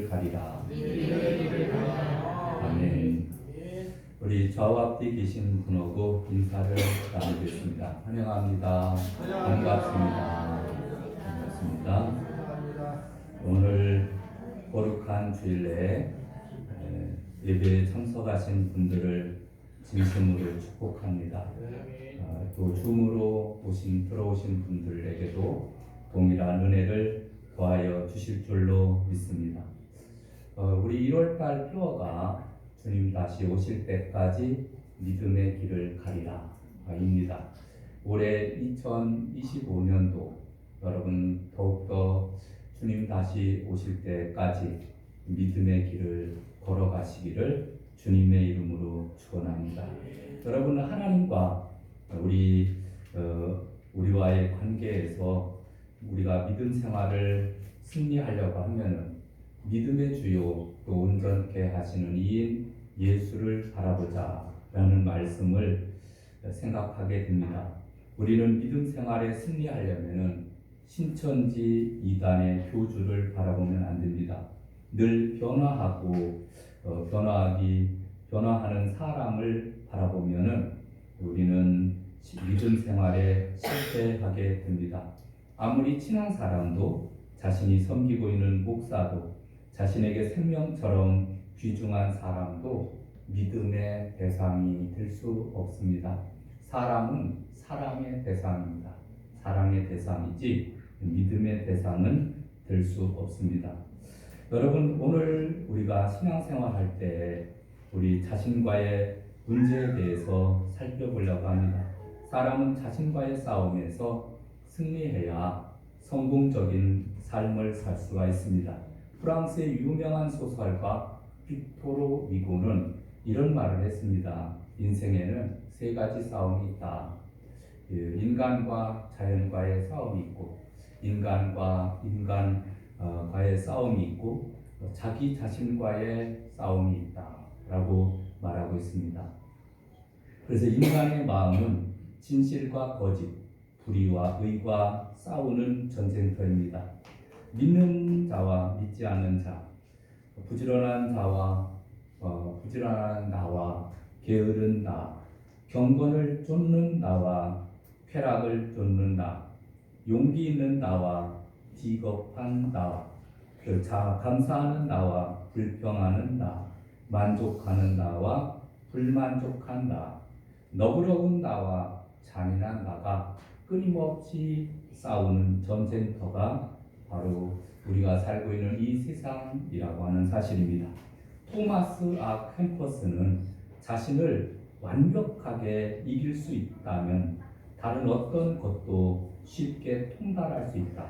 가리라. 아멘. 우리 좌우 앞뒤 계신 분하고 인사를 나누겠습니다. 환영합니다. 반갑습니다. 오늘 거룩한 주일 내에 예배에 참석하신 분들을 진심으로 축복합니다. 또 줌으로 들어오신 분들에게도 동일한 은혜를 더하여 주실 줄로 믿습니다. 우리 1월달 표어가 주님 다시 오실 때까지 믿음의 길을 가리라 입니다. 올해 2025년도 여러분 더욱더 주님 다시 오실 때까지 믿음의 길을 걸어가시기를 주님의 이름으로 축원합니다. 여러분은 하나님과 우리와의 관계에서 우리가 믿음 생활을 승리하려고 하면은 믿음의 주요 또 온전케 하시는 이인 예수를 바라보자 라는 말씀을 생각하게 됩니다. 우리는 믿음 생활에 승리하려면은 신천지 이단의 교주를 바라보면 안 됩니다. 늘 변화하는 사람을 바라보면은 우리는 믿음 생활에 실패하게 됩니다. 아무리 친한 사람도 자신이 섬기고 있는 목사도 자신에게 생명처럼 귀중한 사람도 믿음의 대상이 될 수 없습니다. 사람은 사랑의 대상입니다. 사랑의 대상이지 믿음의 대상은 될 수 없습니다. 여러분, 오늘 우리가 신앙생활 할 때 우리 자신과의 문제에 대해서 살펴보려고 합니다. 사람은 자신과의 싸움에서 승리해야 성공적인 삶을 살 수가 있습니다. 프랑스의 유명한 소설가 빅토르 위고는 이런 말을 했습니다. 인생에는 세 가지 싸움이 있다. 인간과 자연과의 싸움이 있고, 인간과의 싸움이 있고, 자기 자신과의 싸움이 있다라고 말하고 있습니다. 그래서 인간의 마음은 진실과 거짓, 불의와 의와 싸우는 전쟁터입니다. 믿는 자와 믿지 않는 자, 부지런한 나와 게으른 나, 경건을 쫓는 나와 쾌락을 쫓는 나, 용기 있는 나와 비겁한 나, 감사하는 나와 불평하는 나, 만족하는 나와 불만족한 나, 너그러운 나와 잔인한 나가 끊임없이 싸우는 전쟁터가 바로 우리가 살고 있는 이 세상이라고 하는 사실입니다. 토마스 아 캠퍼스는 자신을 완벽하게 이길 수 있다면 다른 어떤 것도 쉽게 통달할 수 있다.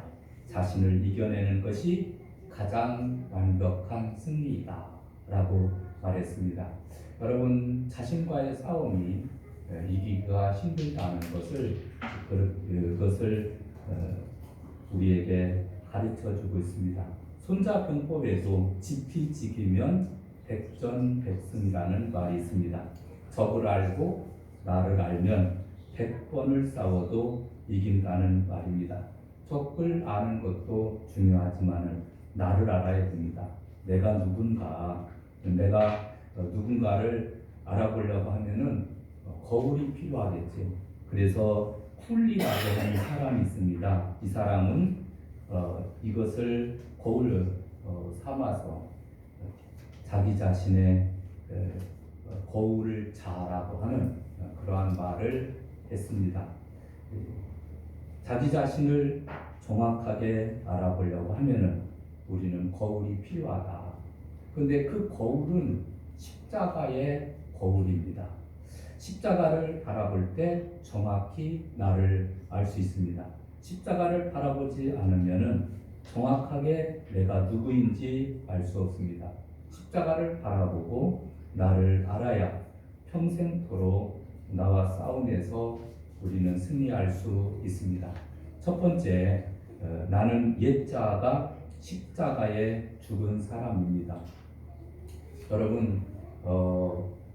자신을 이겨내는 것이 가장 완벽한 승리이다 라고 말했습니다. 여러분, 자신과의 싸움이 이기기가 힘들다는 그것을 우리에게 가르쳐주고 있습니다. 손자병법에도 지피지기면 백전백승이라는 말이 있습니다. 적을 알고 나를 알면 100번을 싸워도 이긴다는 말입니다. 적을 아는 것도 중요하지만 나를 알아야 됩니다. 내가 누군가를 알아보려고 하면은 거울이 필요하겠죠. 그래서 쿨리라고 하는 사람이 있습니다. 이 사람은 이것을 거울을 삼아서 자기 자신의 거울을 자라고 하는 그러한 말을 했습니다. 자기 자신을 정확하게 알아보려고 하면은 우리는 거울이 필요하다. 그런데 그 거울은 십자가의 거울입니다. 십자가를 바라볼 때 정확히 나를 알 수 있습니다. 십자가를 바라보지 않으면은 정확하게 내가 누구인지 알 수 없습니다. 십자가를 바라보고 나를 알아야 평생토록 나와 싸움에서 우리는 승리할 수 있습니다. 첫 번째, 나는 옛자가 십자가에 죽은 사람입니다. 여러분,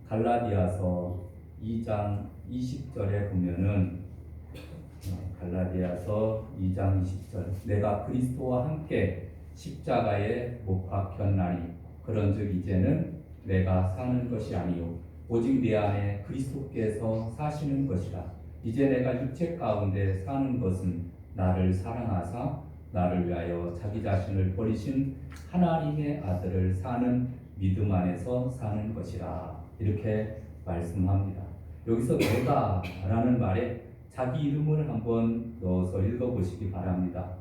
갈라디아서 2장 20절에 보면은 갈라디아서 2장 20절 내가 그리스도와 함께 십자가에 못 박혔나니 그런즉 이제는 내가 사는 것이 아니요 오직 내 안에 그리스도께서 사시는 것이라. 이제 내가 육체 가운데 사는 것은 나를 사랑하사 나를 위하여 자기 자신을 버리신 하나님의 아들을 사는 믿음 안에서 사는 것이라. 이렇게 말씀합니다. 여기서 내가라는 말에 자기 이름을 한번 넣어서 읽어보시기 바랍니다.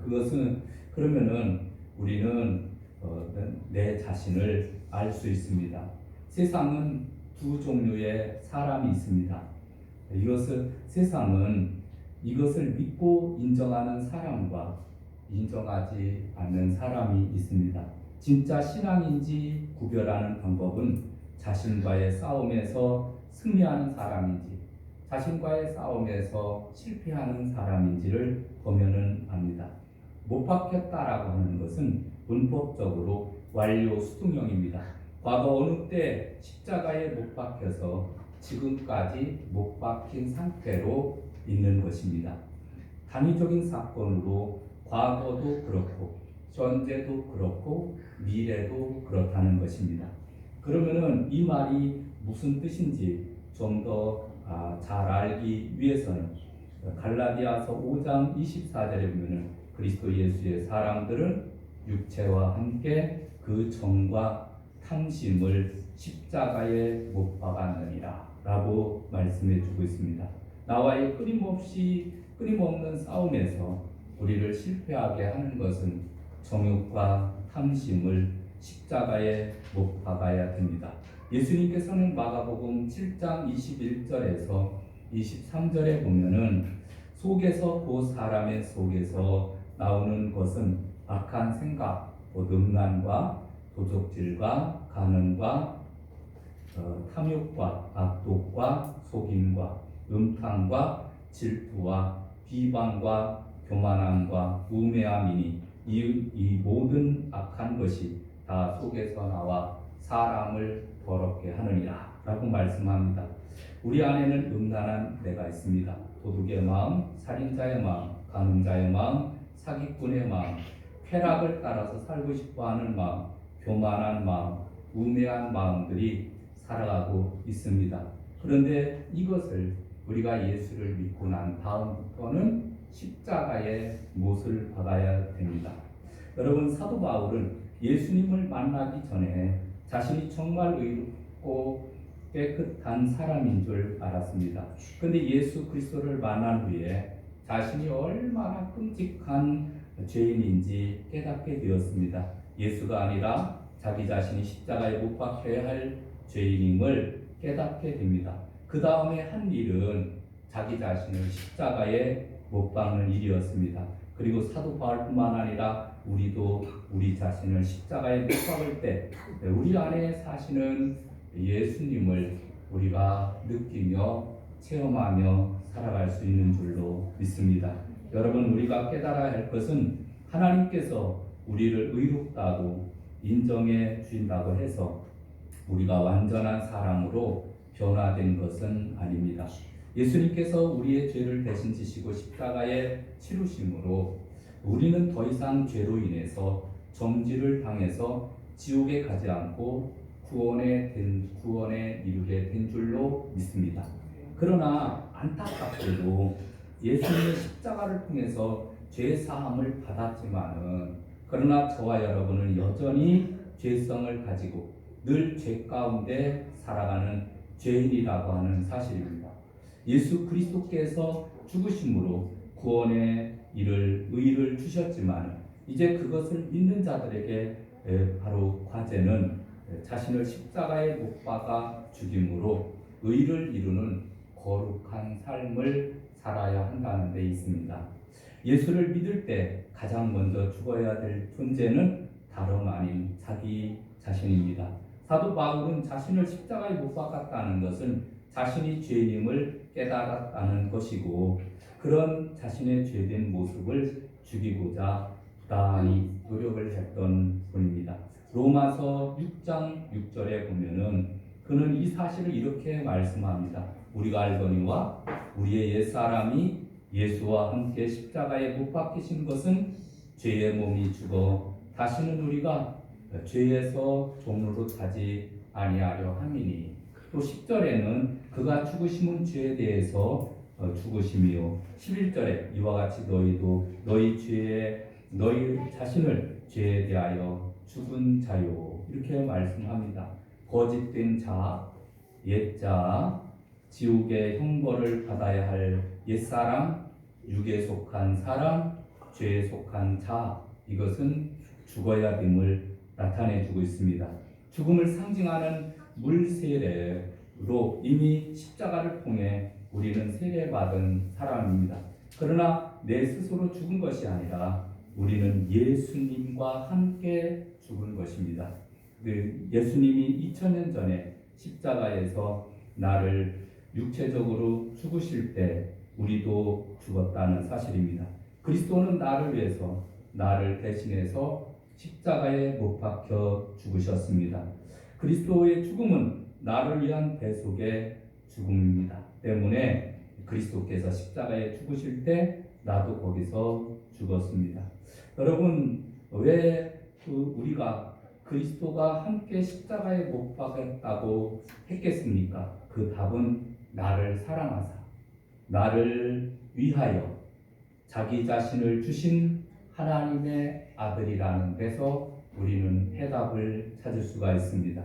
그것은 그러면은 우리는 내 자신을 알 수 있습니다. 세상은 두 종류의 사람이 있습니다. 세상은 이것을 믿고 인정하는 사람과 인정하지 않는 사람이 있습니다. 진짜 신앙인지 구별하는 방법은 자신과의 싸움에서 승리하는 사람인지 자신과의 싸움에서 실패하는 사람인지를 보면은 압니다. 못 박혔다라고 하는 것은 문법적으로 완료 수동형입니다. 과거 어느 때 십자가에 못 박혀서 지금까지 못 박힌 상태로 있는 것입니다. 단위적인 사건으로 과거도 그렇고 현재도 그렇고 미래도 그렇다는 것입니다. 그러면은 이 말이 무슨 뜻인지 좀 더 잘 알기 위해서는 갈라디아서 5장 24절에 보면은 그리스도 예수의 사람들은 육체와 함께 그 정과 탐심을 십자가에 못 박았느니라 라고 말씀해 주고 있습니다. 나와의 끊임없는 싸움에서 우리를 실패하게 하는 것은 정욕과 탐심을 십자가에 못 박아야 됩니다. 예수님께서는 마가복음 7장 21절에서 23절에 보면은 속에서 그 사람의 속에서 나오는 것은 악한 생각, 음란과 도적질과 간음과 탐욕과 악독과 속임과 음탕과 질투와 비방과 교만함과 우매함이니 이 모든 악한 것이 다 속에서 나와 사람을 더럽게 하느니라 라고 말씀합니다. 우리 안에는 음란한 내가 있습니다. 도둑의 마음, 살인자의 마음, 간음자의 마음, 사기꾼의 마음, 쾌락을 따라서 살고 싶어하는 마음, 교만한 마음, 우매한 마음들이 살아가고 있습니다. 그런데 이것을 우리가 예수를 믿고 난 다음부터는 십자가에 못을 박아야 됩니다. 여러분, 사도 바울은 예수님을 만나기 전에 자신이 정말 의롭고 깨끗한 사람인 줄 알았습니다. 그런데 예수 그리스도를 만난 후에 자신이 얼마나 끔찍한 죄인인지 깨닫게 되었습니다. 예수가 아니라 자기 자신이 십자가에 못 박혀야 할 죄인임을 깨닫게 됩니다. 그 다음에 한 일은 자기 자신을 십자가에 못 박는 일이었습니다. 그리고 사도 바울뿐만 아니라 우리도 우리 자신을 십자가에 못 박을 때 우리 안에 사시는 예수님을 우리가 느끼며 체험하며 살아갈 수 있는 줄로 믿습니다. 여러분, 우리가 깨달아야 할 것은 하나님께서 우리를 의롭다고 인정해 주신다고 해서 우리가 완전한 사람으로 변화된 것은 아닙니다. 예수님께서 우리의 죄를 대신 지시고 십자가에 치르심으로 우리는 더 이상 죄로 인해서 정죄를 당해서 지옥에 가지 않고 구원에 이르게 된 줄로 믿습니다. 그러나 안타깝게도 예수님의 십자가를 통해서 죄 사함을 받았지만은 그러나 저와 여러분은 여전히 죄성을 가지고 늘 죄 가운데 살아가는 죄인이라고 하는 사실입니다. 예수 그리스도께서 죽으심으로 구원의 의를 주셨지만 이제 그것을 믿는 자들에게 바로 과제는 자신을 십자가에 못 박아 죽임으로 의를 이루는 거룩한 삶을 살아야 한다는 데 있습니다. 예수를 믿을 때 가장 먼저 죽어야 될 존재는 다름 아닌 자기 자신입니다. 사도 바울은 자신을 십자가에 못 박았다는 것은 자신이 죄인임을 깨달았다는 것이고 그런 자신의 죄된 모습을 죽이고자 부단히 노력을 했던 분입니다. 로마서 6장 6절에 보면은 그는 이 사실을 이렇게 말씀합니다. 우리가 알거니와 우리의 옛사람이 예수와 함께 십자가에 못 박히신 것은 죄의 몸이 죽어 다시는 우리가 죄에서 종로로 타지 아니하려 함이니. 또 10절에는 그가 죽으심은 죄에 대해서 죽으심이요 11절에 이와 같이 너희도 너희 자신을 죄에 대하여 죽은 자요 이렇게 말씀합니다. 거짓된 자, 옛자, 지옥의 형벌을 받아야 할 옛사람, 육에 속한 사람, 죄에 속한 자, 이것은 죽어야 됨을 나타내주고 있습니다. 죽음을 상징하는 물 세례로 이미 십자가를 통해 우리는 세례받은 사람입니다. 그러나 내 스스로 죽은 것이 아니라 우리는 예수님과 함께 죽은 것입니다. 예수님이 2000년 전에 십자가에서 나를 육체적으로 죽으실 때 우리도 죽었다는 사실입니다. 그리스도는 나를 위해서 나를 대신해서 십자가에 못 박혀 죽으셨습니다. 그리스도의 죽음은 나를 위한 대속의 죽음입니다. 때문에 그리스도께서 십자가에 죽으실 때 나도 거기서 죽었습니다. 여러분, 왜 우리가 그리스도가 함께 십자가에 못 박혔다고 했겠습니까? 그 답은 나를 사랑하사 나를 위하여 자기 자신을 주신 하나님의 아들이라는 데서 우리는 해답을 찾을 수가 있습니다.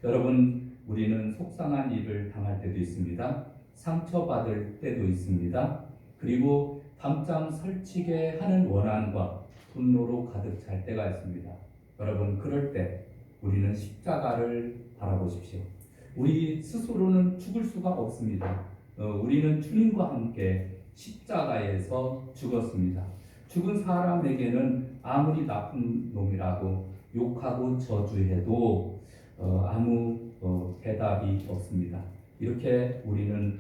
여러분, 우리는 속상한 일을 당할 때도 있습니다. 상처받을 때도 있습니다. 그리고 밤잠 설치게 하는 원한과 분노로 가득 찰 때가 있습니다. 여러분, 그럴 때 우리는 십자가를 바라보십시오. 우리 스스로는 죽을 수가 없습니다. 우리는 주님과 함께 십자가에서 죽었습니다. 죽은 사람에게는 아무리 나쁜 놈이라고 욕하고 저주해도 아무 대답이 없습니다. 이렇게 우리는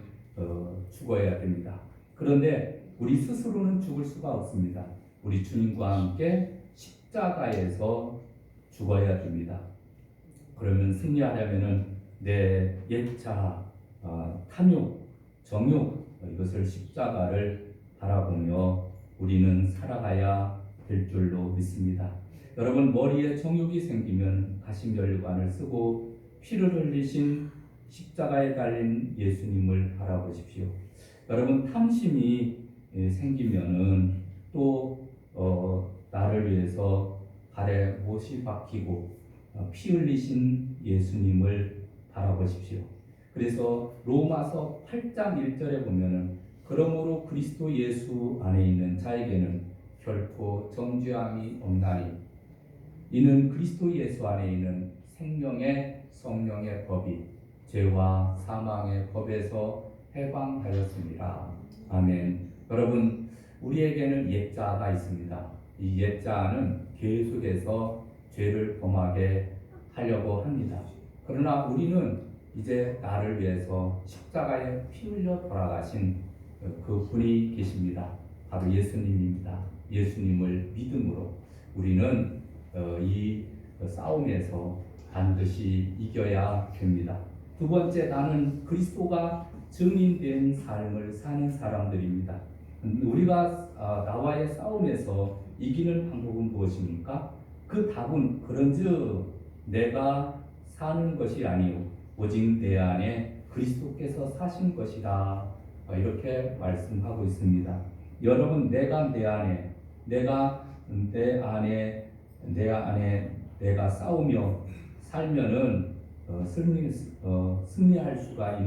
죽어야 됩니다. 그런데 우리 스스로는 죽을 수가 없습니다. 우리 주님과 함께 십자가에서 죽어야 됩니다. 그러면 승리하려면은 내 옛자, 탐욕, 정욕 이것을 십자가를 바라보며 우리는 살아가야 될 줄로 믿습니다. 여러분, 머리에 정욕이 생기면 가시멸관을 쓰고 피를 흘리신 십자가에 달린 예수님을 바라보십시오. 여러분, 탐심이 생기면은 또 나를 위해서 발에 못이 박히고 피 흘리신 예수님을 바라보십시오. 그래서 로마서 8장 1절에 보면은 그러므로 그리스도 예수 안에 있는 자에게는 결코 정죄함이 없나니 이는 그리스도 예수 안에 있는 생명의 성령의 법이 죄와 사망의 법에서 해방하였습니다. 아멘. 여러분, 우리에게는 옛자가 있습니다. 이 옛자는 계속해서 죄를 범하게 하려고 합니다. 그러나 우리는 이제 나를 위해서 십자가에 피 흘려 돌아가신 그 분이 계십니다. 바로 예수님입니다. 예수님을 믿음으로 우리는 이 싸움에서 반드시 이겨야 됩니다. 두 번째, 나는 그리스도가 증인된 삶을 사는 사람들입니다. 우리가 나와의 싸움에서 이기는 방법은 무엇입니까? 그 답은 그런즉 내가 사는 것이 아니요 오직 내 안에 그리스도께서 사신 것이다. 이렇게 말씀하고 있습니다. 여러분, 내가 내 안에 내가 싸우며 살면은 승리할 수가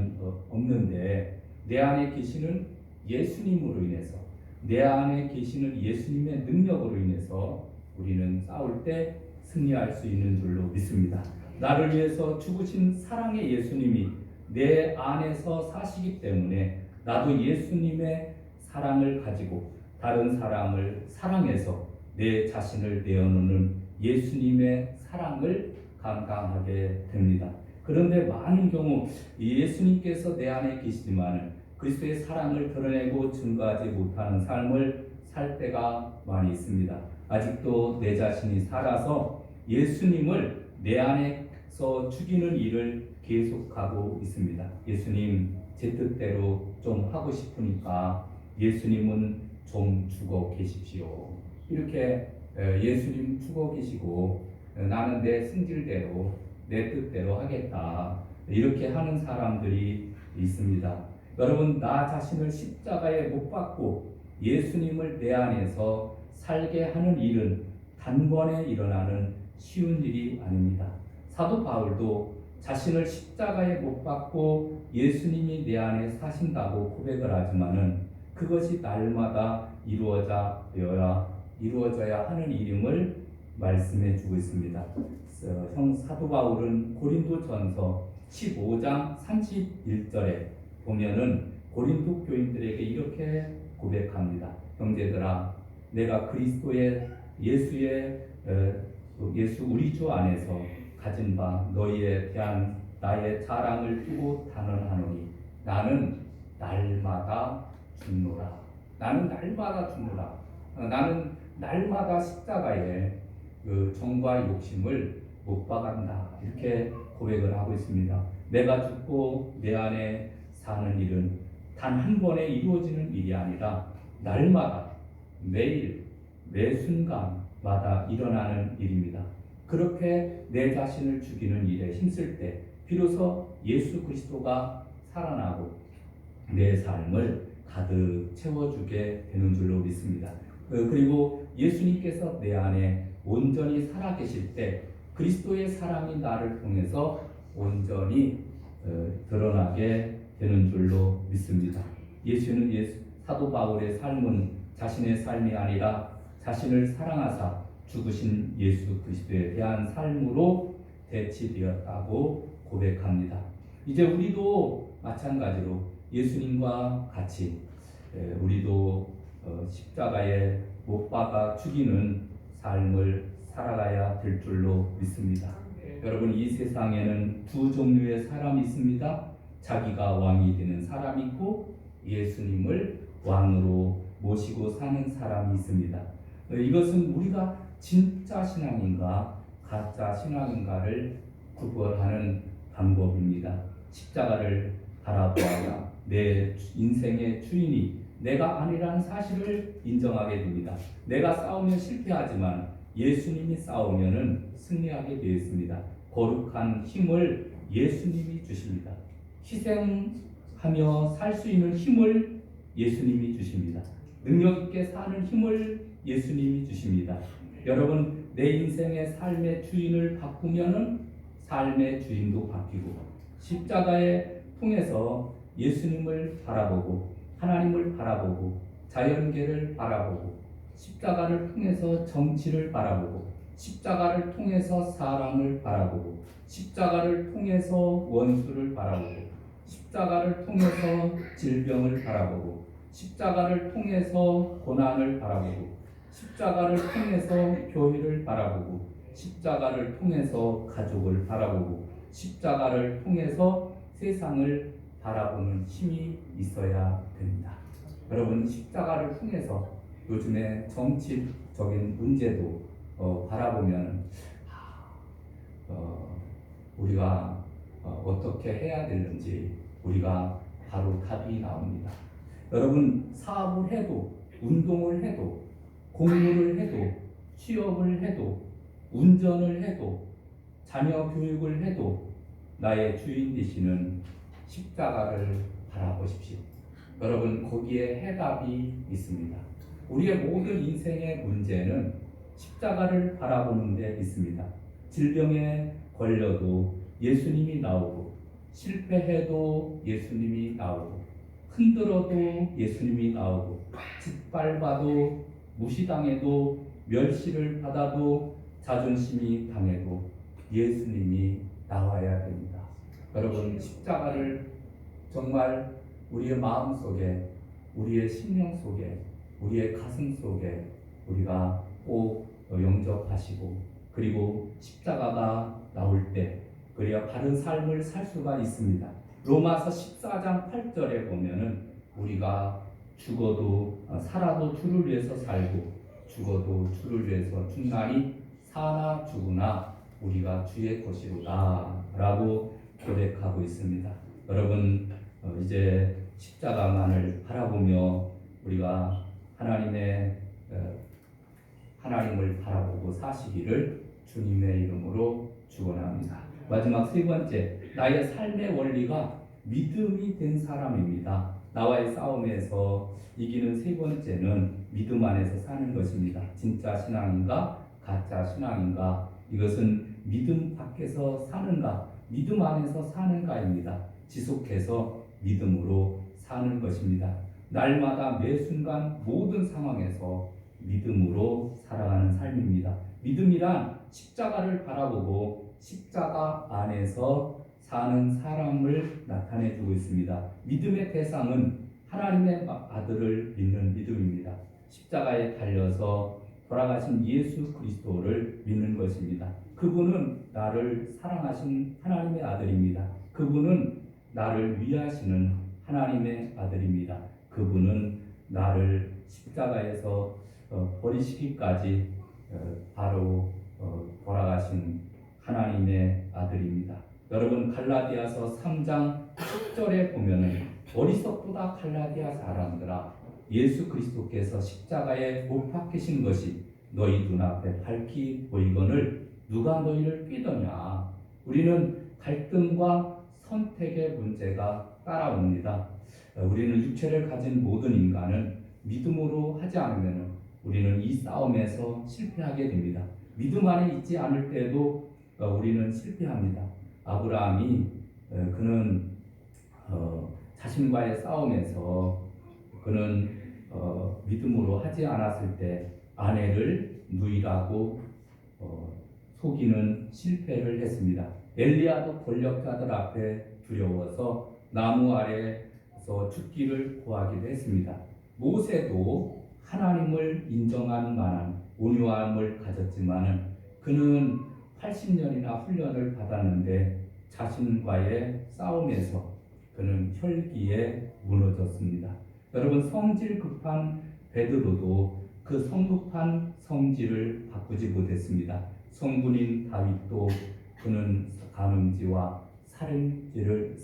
없는데 내 안에 계시는 예수님으로 인해서 내 안에 계시는 예수님의 능력으로 인해서 우리는 싸울 때 승리할 수 있는 줄로 믿습니다. 나를 위해서 죽으신 사랑의 예수님이 내 안에서 사시기 때문에 나도 예수님의 사랑을 가지고 다른 사람을 사랑해서 내 자신을 내어놓는 예수님의 사랑을 감당하게 됩니다. 그런데 많은 경우 예수님께서 내 안에 계시지만 그리스도의 사랑을 드러내고 증거하지 못하는 삶을 살 때가 많이 있습니다. 아직도 내 자신이 살아서 예수님을 내 안에서 죽이는 일을 계속하고 있습니다. 예수님, 제 뜻대로 좀 하고 싶으니까 예수님은 좀 죽어 계십시오. 이렇게 예수님 죽어 계시고 나는 내 승질대로 내 뜻대로 하겠다 이렇게 하는 사람들이 있습니다. 여러분, 나 자신을 십자가에 못 박고 예수님을 내 안에서 살게 하는 일은 단번에 일어나는 쉬운 일이 아닙니다. 사도 바울도 자신을 십자가에 못 박고 예수님이 내 안에 사신다고 고백을 하지만은 그것이 날마다 이루어져야 하는 일임을 말씀해 주고 있습니다. 사도 바울은 고린도전서 15장 31절에 보면은 고린도 교인들에게 이렇게 고백합니다. 형제들아, 내가 그리스도의 예수 우리 주 안에서 가진 바 너희에 대한 나의 자랑을 두고 단언하노니 나는 날마다 죽노라. 나는 날마다 십자가에 그 정과 욕심을 못 박았다. 이렇게 고백을 하고 있습니다. 내가 죽고 내 안에 사는 일은 단 한 번에 이루어지는 일이 아니라 날마다 매일 매 순간마다 일어나는 일입니다. 그렇게 내 자신을 죽이는 일에 힘쓸 때 비로소 예수 그리스도가 살아나고 내 삶을 가득 채워주게 되는 줄로 믿습니다. 그리고 예수님께서 내 안에 온전히 살아계실 때 그리스도의 사랑이 나를 통해서 온전히 드러나게 되는 줄로 믿습니다. 사도 바울의 삶은 자신의 삶이 아니라 자신을 사랑하사 죽으신 예수 그리스도에 대한 삶으로 대치되었다고 고백합니다. 이제 우리도 마찬가지로 예수님과 같이 우리도 십자가에 못 박아 죽이는 삶을 살아가야 될 줄로 믿습니다. 여러분, 이 세상에는 두 종류의 사람이 있습니다. 자기가 왕이 되는 사람이 있고 예수님을 왕으로 모시고 사는 사람이 있습니다. 이것은 우리가 진짜 신앙인가 가짜 신앙인가를 구분하는 방법입니다. 십자가를 바라보아야 내 인생의 주인이 내가 아니라는 사실을 인정하게 됩니다. 내가 싸우면 실패하지만 예수님이 싸우면은 승리하게 되어 있습니다. 거룩한 힘을 예수님이 주십니다. 희생하며 살 수 있는 힘을 예수님이 주십니다. 능력 있게 사는 힘을 예수님이 주십니다. 여러분, 내 인생의 삶의 주인을 바꾸면은 삶의 주인도 바뀌고 십자가에 통해서 예수님을 바라보고 하나님을 바라보고 자연계를 바라보고 십자가를 통해서 정치를 바라보고 십자가를 통해서 사람을 바라보고 십자가를 통해서 원수를 바라보고 십자가를 통해서 질병을 바라보고 십자가를 통해서 고난을 바라보고 십자가를 통해서 교회를 바라보고 십자가를 통해서 가족을 바라보고 십자가를 통해서 세상을 바라보는 힘이 있어야 됩니다. 여러분, 십자가를 통해서 요즘에 정치적인 문제도 바라보면 우리가 어떻게 해야 되는지 우리가 바로 답이 나옵니다. 여러분, 사업을 해도 운동을 해도 공부를 해도 취업을 해도 운전을 해도 자녀 교육을 해도 나의 주인 되시는 십자가를 바라보십시오. 여러분, 거기에 해답이 있습니다. 우리의 모든 인생의 문제는 십자가를 바라보는 데 있습니다. 질병에 걸려도 예수님이 나오고 실패해도 예수님이 나오고 흔들어도 예수님이 나오고 짓밟아도 무시당해도 멸시를 받아도 자존심이 당해도 예수님이 나와야 됩니다. 여러분, 십자가를 정말 우리의 마음속에 우리의 심령 속에 우리의 가슴 속에 우리가 꼭 영접하시고 그리고 십자가가 나올 때 그래야 바른 삶을 살 수가 있습니다. 로마서 14장 8절에 보면은 우리가 죽어도 살아도 주를 위해서 살고 죽어도 주를 위해서 죽나니 사나 죽으나 우리가 주의 것이로다 라고 고백하고 있습니다. 여러분, 이제 십자가만을 바라보며 우리가 하나님의 하나님을 바라보고 사시기를 주님의 이름으로 축원합니다. 마지막 세 번째, 나의 삶의 원리가 믿음이 된 사람입니다. 나와의 싸움에서 이기는 세 번째는 믿음 안에서 사는 것입니다. 진짜 신앙인가 가짜 신앙인가, 이것은 믿음 밖에서 사는가 믿음 안에서 사는가입니다. 지속해서 믿음으로 사는 것입니다. 날마다 매 순간 모든 상황에서 믿음으로 살아가는 삶입니다. 믿음이란 십자가를 바라보고 십자가 안에서 사는 사람을 나타내주고 있습니다. 믿음의 대상은 하나님의 아들을 믿는 믿음입니다. 십자가에 달려서 돌아가신 예수 그리스도를 믿는 것입니다. 그분은 나를 사랑하신 하나님의 아들입니다. 그분은 나를 위하시는 하나님의 아들입니다. 그분은 나를 십자가에서 버리시기까지 바로 돌아가신 하나님의 아들입니다. 여러분, 갈라디아서 3장 10절에 보면은 어리석도다 갈라디아 사람들아, 예수 그리스도께서 십자가에 못 박히신 것이 너희 눈앞에 밝히 보이거늘 누가 너희를 꾀더냐. 우리는 갈등과 선택의 문제가 따라옵니다. 우리는 육체를 가진 모든 인간은 믿음으로 하지 않으면 우리는 이 싸움에서 실패하게 됩니다. 믿음 안에 있지 않을 때도 우리는 실패합니다. 아브라함이 그는 자신과의 싸움에서 그는 믿음으로 하지 않았을 때 아내를 누이라고 속이는 실패를 했습니다. 엘리야도 권력자들 앞에 두려워서 나무 아래에서 죽기를 구하기도 했습니다. 모세도 하나님을 인정할 만한 온유함을 가졌지만은 그는 80년이나 훈련을 받았는데 자신과의 싸움에서 그는 혈기에 무너졌습니다. 여러분, 성질 급한 베드로도 그 성급한 성질을 바꾸지 못했습니다. 성군인 다윗도 그는 간음죄와 살인죄를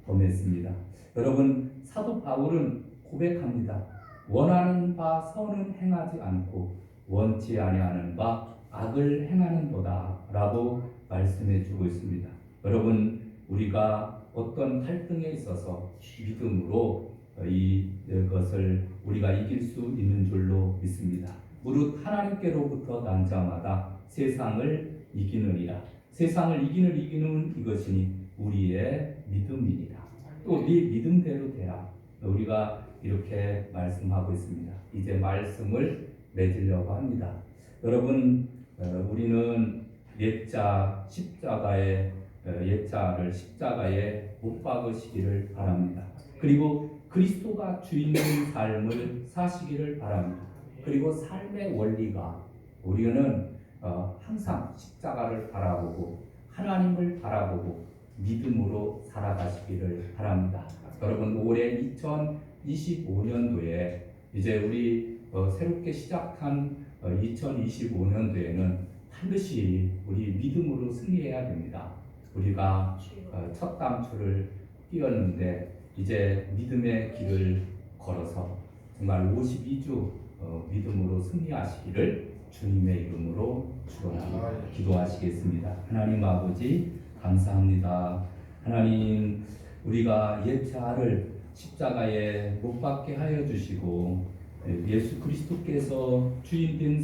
범했습니다. 여러분, 사도 바울은 고백합니다. 원하는 바 선은 행하지 않고 원치 아니하는 바 악을 행하는도다 라고 말씀해 주고 있습니다. 여러분, 우리가 어떤 갈등에 있어서 믿음으로 이것을 우리가 이길 수 있는 줄로 믿습니다. 무릇 하나님께로부터 난 자마다 세상을 이기느니라. 세상을 이기는 이것이니 우리의 믿음이니라. 또 네 믿음대로 되라. 우리가 이렇게 말씀하고 있습니다. 이제 말씀을 맺으려고 합니다. 여러분, 우리는 옛자 십자가의 옛자를 십자가에 못 박으시기를 바랍니다. 그리고 그리스도가 주인인 삶을 사시기를 바랍니다. 그리고 삶의 원리가 우리는 항상 십자가를 바라보고 하나님을 바라보고 믿음으로 살아가시기를 바랍니다. 여러분, 올해 2025년도에 이제 우리 새롭게 시작한 2025년도에는 반드시 우리 믿음으로 승리해야 됩니다. 우리가 첫 단추를 띄었는데 이제 믿음의 길을 걸어서 정말 52주 믿음으로 승리하시기를 주님의 이름으로 축원합니다. 기도하시겠습니다. 하나님 아버지, 감사합니다. 하나님, 우리가 옛자를 십자가에 못 박게 하여 주시고 예수 그리스도께서 주인 된